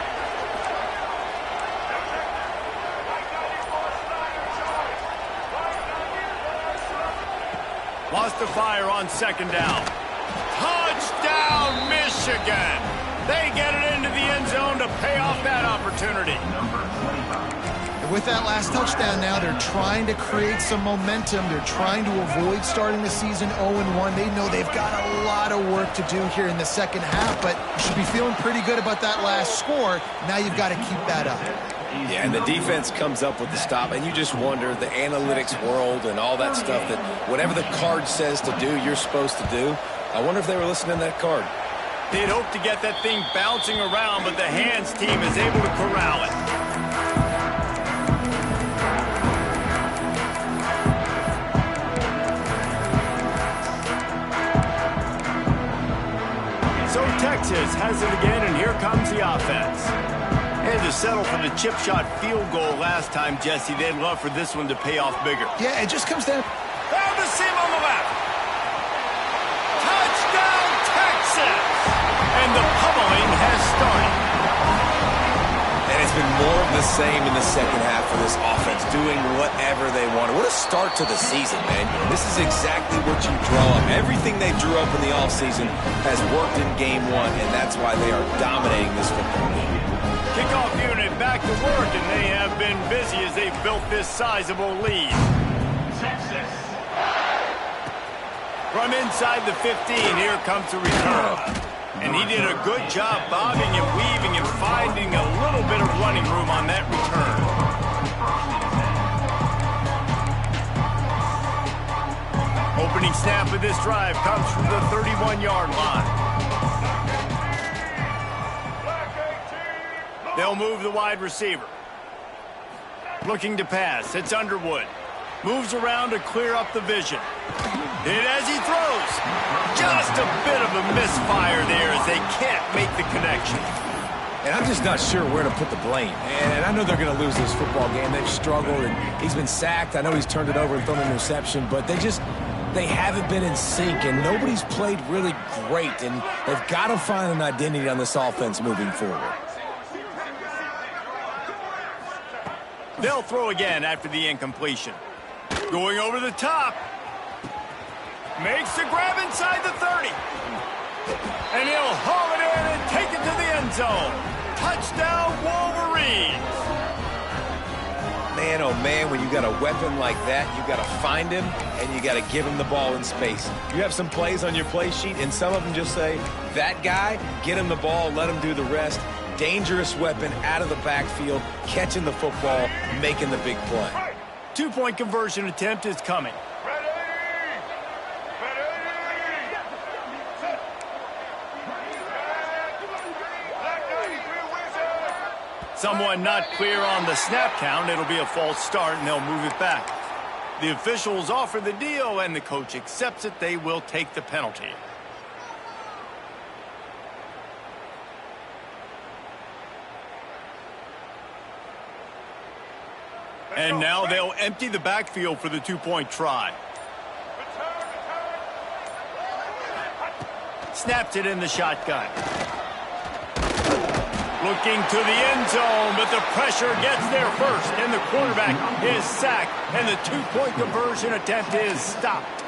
Lost the fire on 2nd down. Touchdown, Michigan! They get it into the end zone to pay off that opportunity. With that last touchdown now, they're trying to create some momentum. They're trying to avoid starting the season 0-1. They know they've got a lot of work to do here in the second half, but you should be feeling pretty good about that last score. Now you've got to keep that up. Yeah, and the defense comes up with the stop, and you just wonder, the analytics world and all that stuff, that whatever the card says to do, you're supposed to do. I wonder if they were listening to that card. They'd hope to get that thing bouncing around, but the hands team is able to corral it. So Texas has it again, and here comes the offense. Had to settle for the chip shot field goal last time, Jesse. They'd love for this one to pay off bigger. Yeah, it just comes down. Found the seam on the left. Touchdown, Texas! And the pummeling has started. And it's been more of the same in the second half for this offense, doing whatever they wanted. What a start to the season, man. This is exactly what you draw up. Everything they drew up in the offseason has worked in game 1, and that's why they are dominating this football game. Kickoff unit back to work, and they have been busy as they've built this sizable lead. From inside the 15, here comes the return. And he did a good job bobbing and weaving and finding a little bit of running room on that return. Opening snap of this drive comes from the 31-yard line. They'll move the wide receiver. Looking to pass. It's Underwood. Moves around to clear up the vision. Hit as he throws. Just a bit of a misfire there as they can't make the connection. And I'm just not sure where to put the blame. And I know they're going to lose this football game. They've struggled, and he's been sacked. I know he's turned it over and thrown an interception, but they haven't been in sync, and nobody's played really great, and they've got to find an identity on this offense moving forward. They'll throw again after the incompletion. Going over the top. Makes the grab inside the 30. And he'll haul it in and take it to the end zone. Touchdown, Wolverines. Man, oh man, when you got a weapon like that, you got to find him, and you got to give him the ball in space. You have some plays on your play sheet, and some of them just say, that guy, get him the ball, let him do the rest. Dangerous weapon out of the backfield, catching the football, making the big play. 2-point conversion attempt is coming. Someone not clear on the snap count. It'll be a false start, and they'll move it back. The officials offer the deal, and the coach accepts it. They will take the penalty. And now they'll empty the backfield for the 2-point try. Snaps it in the shotgun. Looking to the end zone, but the pressure gets there first, and the quarterback is sacked, and the 2-point conversion attempt is stopped.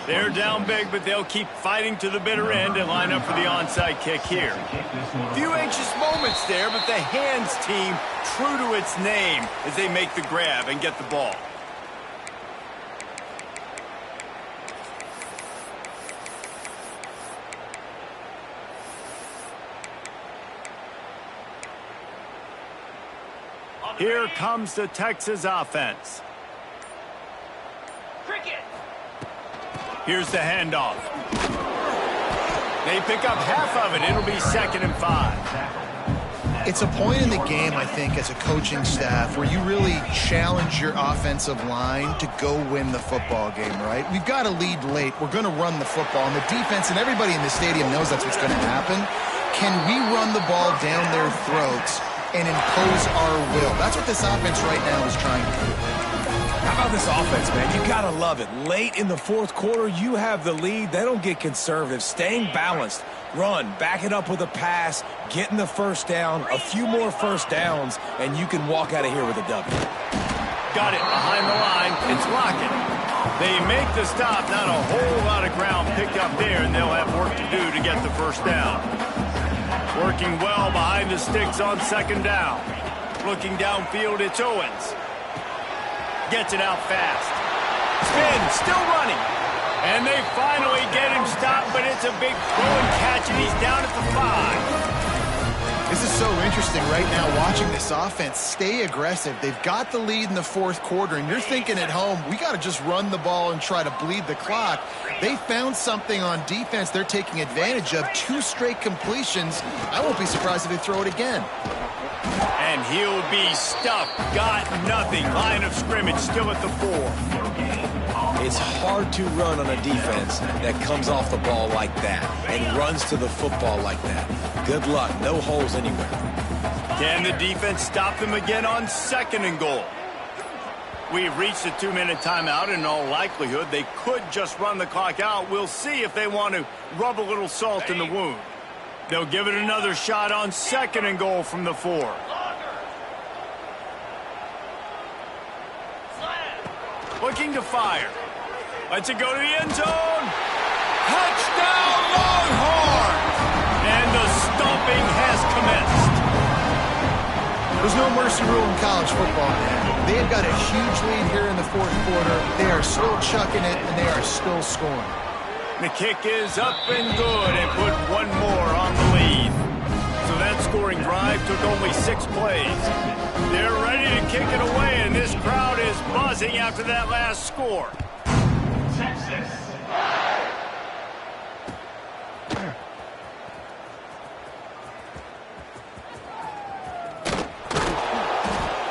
They're down big, but they'll keep fighting to the bitter end and line up for the onside kick here. A few anxious moments there, but the hands team true to its name as they make the grab and get the ball. Here comes the Texas offense. Here's the handoff. They pick up half of it. It'll be 2nd and 5. It's a point in the game, I think, as a coaching staff where you really challenge your offensive line to go win the football game, right? We've got to lead late. We're going to run the football. And the defense and everybody in the stadium knows that's what's going to happen. Can we run the ball down their throats and impose our will? That's what this offense right now is trying to do. How about this offense, man? You gotta love it. Late in the fourth quarter, you have the lead. They don't get conservative. Staying balanced. Run, back it up with a pass, getting the first down, a few more first downs, and you can walk out of here with a W. Got it behind the line. It's Lockett. They make the stop. Not a whole lot of ground picked up there, and they'll have work to do to get the first down. Working well behind the sticks on 2nd down. Looking downfield, it's Owens. Gets it out fast. Spin, still running. And they finally get him stopped, but it's a big throw and catch, and he's down at the 5. This is so interesting right now, watching this offense stay aggressive. They've got the lead in the fourth quarter, and you're thinking at home, we got to just run the ball and try to bleed the clock. They found something on defense they're taking advantage of. 2 straight completions. I won't be surprised if they throw it again. And he'll be stuffed. Got nothing. Line of scrimmage still at the 4. It's hard to run on a defense that comes off the ball like that and runs to the football like that. Good luck. No holes anywhere. Can the defense stop them again on 2nd and goal? We've reached a 2-minute timeout, and in all likelihood, they could just run the clock out. We'll see if they want to rub a little salt in the wound. They'll give it another shot on 2nd and goal from the 4. Looking to fire. Lets it go to the end zone. Touchdown, Longhorns! And the stomping has commenced. There's no mercy rule in college football, man. They have got a huge lead here in the fourth quarter. They are still chucking it, and they are still scoring. The kick is up and good, and put one more on the lead. So that scoring drive took only 6 plays. They're ready to kick it away, and this crowd is buzzing after that last score. Texas.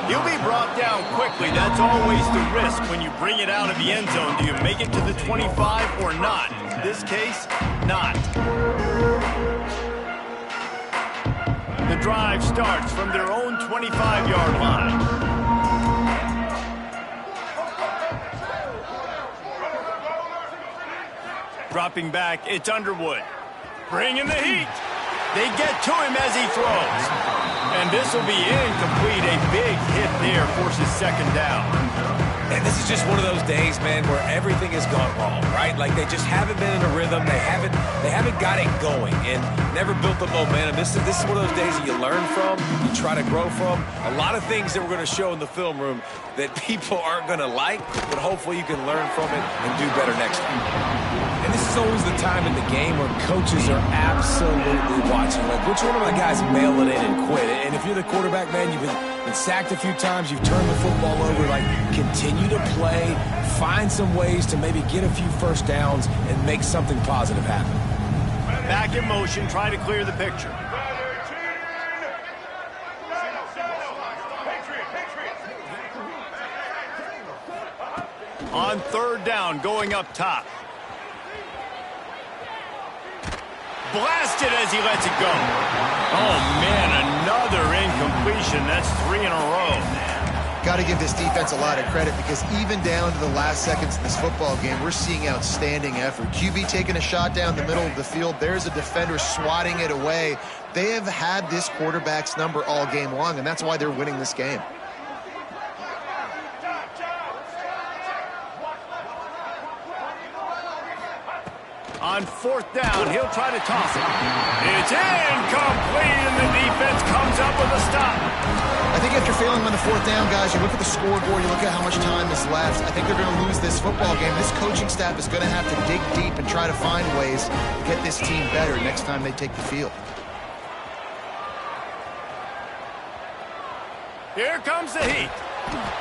He'll be brought down quickly. That's always the risk when you bring it out of the end zone. Do you make it to the 25 or not? In this case, not. The drive starts from their own 25-yard line. Dropping back, it's Underwood. Bringing the heat. They get to him as he throws. And this will be incomplete. A big hit there forces 2nd down. And this is just one of those days, man, where everything has gone wrong, right? Like they just haven't been in a rhythm. They haven't got it going and never built the momentum. This is one of those days that you learn from, you try to grow from. A lot of things that we're going to show in the film room that people aren't going to like, but hopefully you can learn from it and do better next time. And this is always the time in the game where coaches are absolutely watching. Like, which one of my guys mail it in and quit? And if you're the quarterback, man, you've been sacked a few times, you've turned the football over. Like, continue to play, find some ways to maybe get a few first downs and make something positive happen. Back in motion, try to clear the picture. On 3rd down, going up top. Blasted as he lets it go. Oh, man, another incompletion. That's 3 in a row. Got to give this defense a lot of credit because even down to the last seconds of this football game, we're seeing outstanding effort. QB taking a shot down the middle of the field. There's a defender swatting it away. They have had this quarterback's number all game long, and that's why they're winning this game. On 4th down, he'll try to toss it. It's incomplete, and the defense comes up with a stop. I think after failing on the 4th down, guys, you look at the scoreboard, you look at how much time is left. I think they're going to lose this football game. This coaching staff is going to have to dig deep and try to find ways to get this team better next time they take the field. Here comes the heat.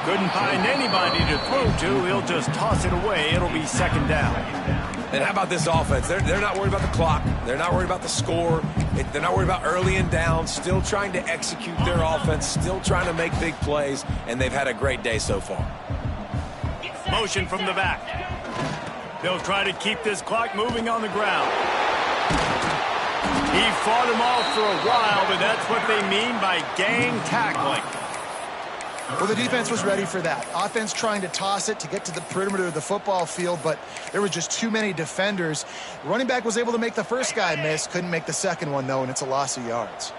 Couldn't find anybody to throw to. He'll just toss it away. It'll be 2nd down. And how about this offense? They're not worried about the clock. They're not worried about the score. They're not worried about early and down. Still trying to execute their offense. Still trying to make big plays. And they've had a great day so far. Motion from the back. They'll try to keep this clock moving on the ground. He fought him off for a while, but that's what they mean by gang tackling. Well, the defense was ready for that. Offense trying to toss it to get to the perimeter of the football field, but there were just too many defenders. Running back was able to make the first guy miss, couldn't make the second one, though, and it's a loss of yards.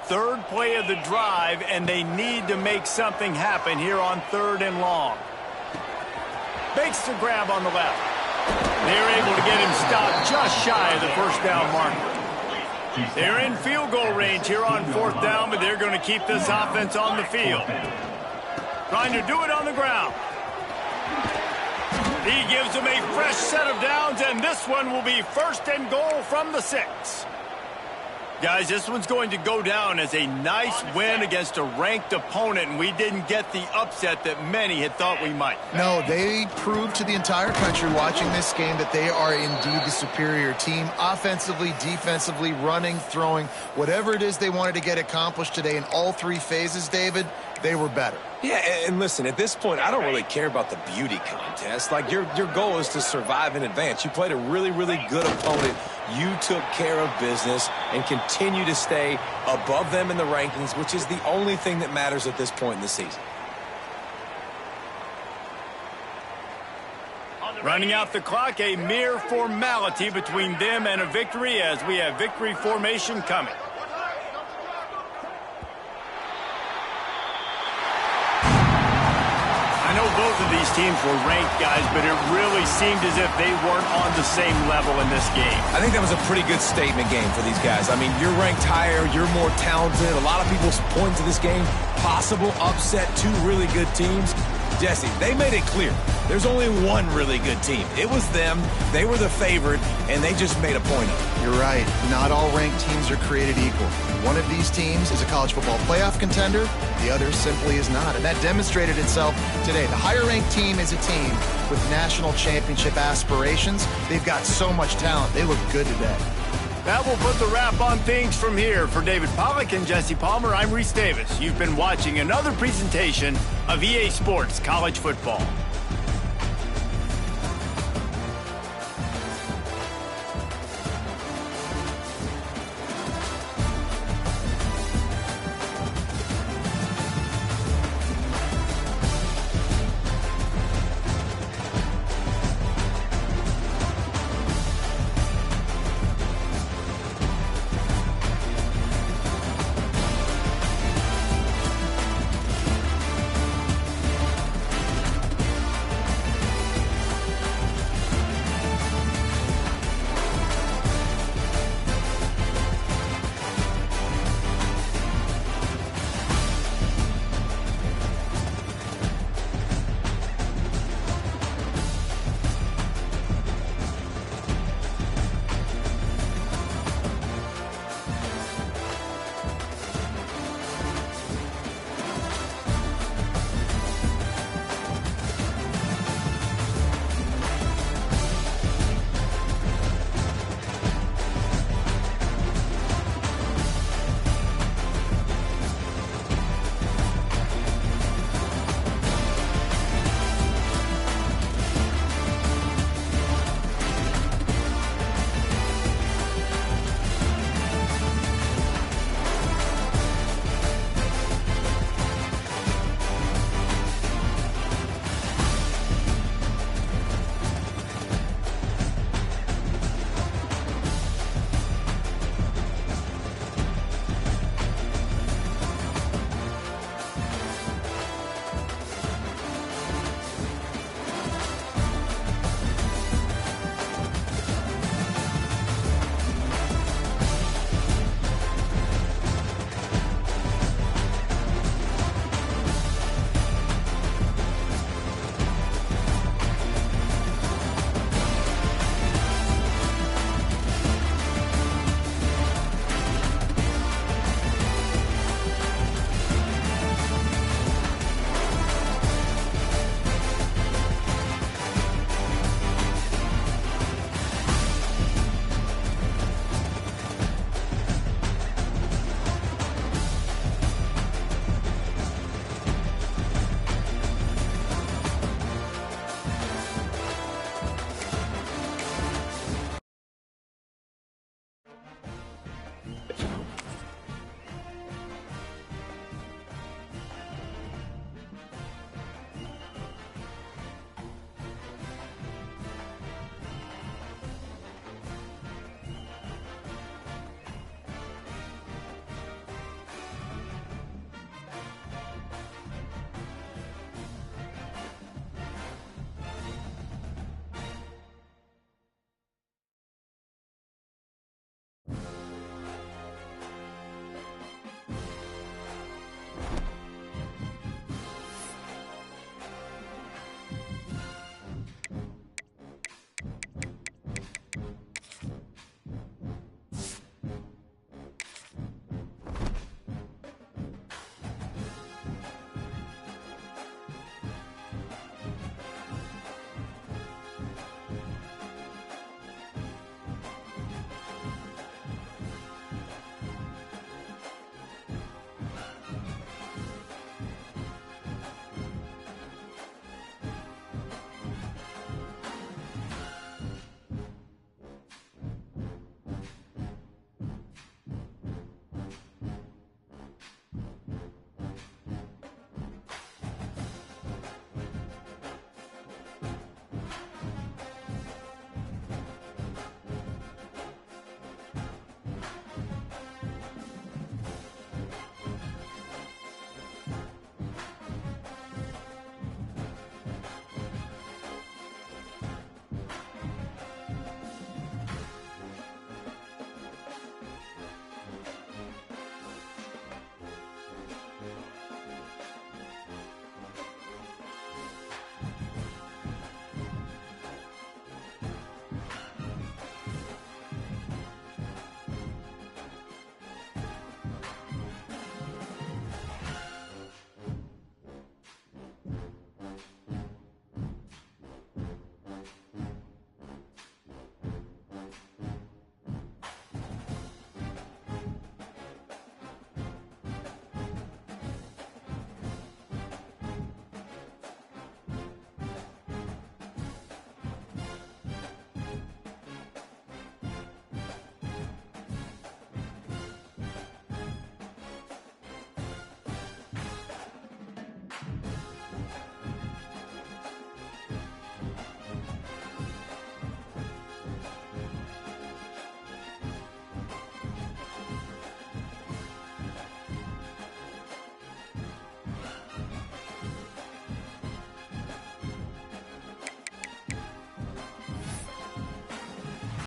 3rd play of the drive, and they need to make something happen here on 3rd and long. Makes the grab on the left. They're able to get him stopped just shy of the 1st down marker. They're in field goal range here on 4th down, but they're going to keep this offense on the field. Trying to do it on the ground. He gives them a fresh set of downs, and this one will be 1st and goal from the 6. Guys, this one's going to go down as a nice win against a ranked opponent, and we didn't get the upset that many had thought we might. No, they proved to the entire country watching this game that they are indeed the superior team. Offensively, defensively, running, throwing, whatever it is they wanted to get accomplished today in all 3 phases, David, they were better. Yeah, and listen, at this point, I don't really care about the beauty contest. Like, your goal is to survive in advance. You played a really, really good opponent. You took care of business and continue to stay above them in the rankings, which is the only thing that matters at this point in the season. Running out the clock, a mere formality between them and a victory as we have victory formation coming. I know both of these teams were ranked, guys, but it really seemed as if they weren't on the same level in this game. I think that was a pretty good statement game for these guys. I mean, you're ranked higher, you're more talented. A lot of people point to this game, possible upset, 2 really good teams. Jesse, they made it clear. There's only one really good team. It was them. They were the favorite, and they just made a point of it. You're right. Not all ranked teams are created equal. One of these teams is a college football playoff contender. The other simply is not, and that demonstrated itself today. The higher-ranked team is a team with national championship aspirations. They've got so much talent. They look good today. That will put the wrap on things from here. For David Pollack and Jesse Palmer, I'm Reese Davis. You've been watching another presentation of EA Sports College Football.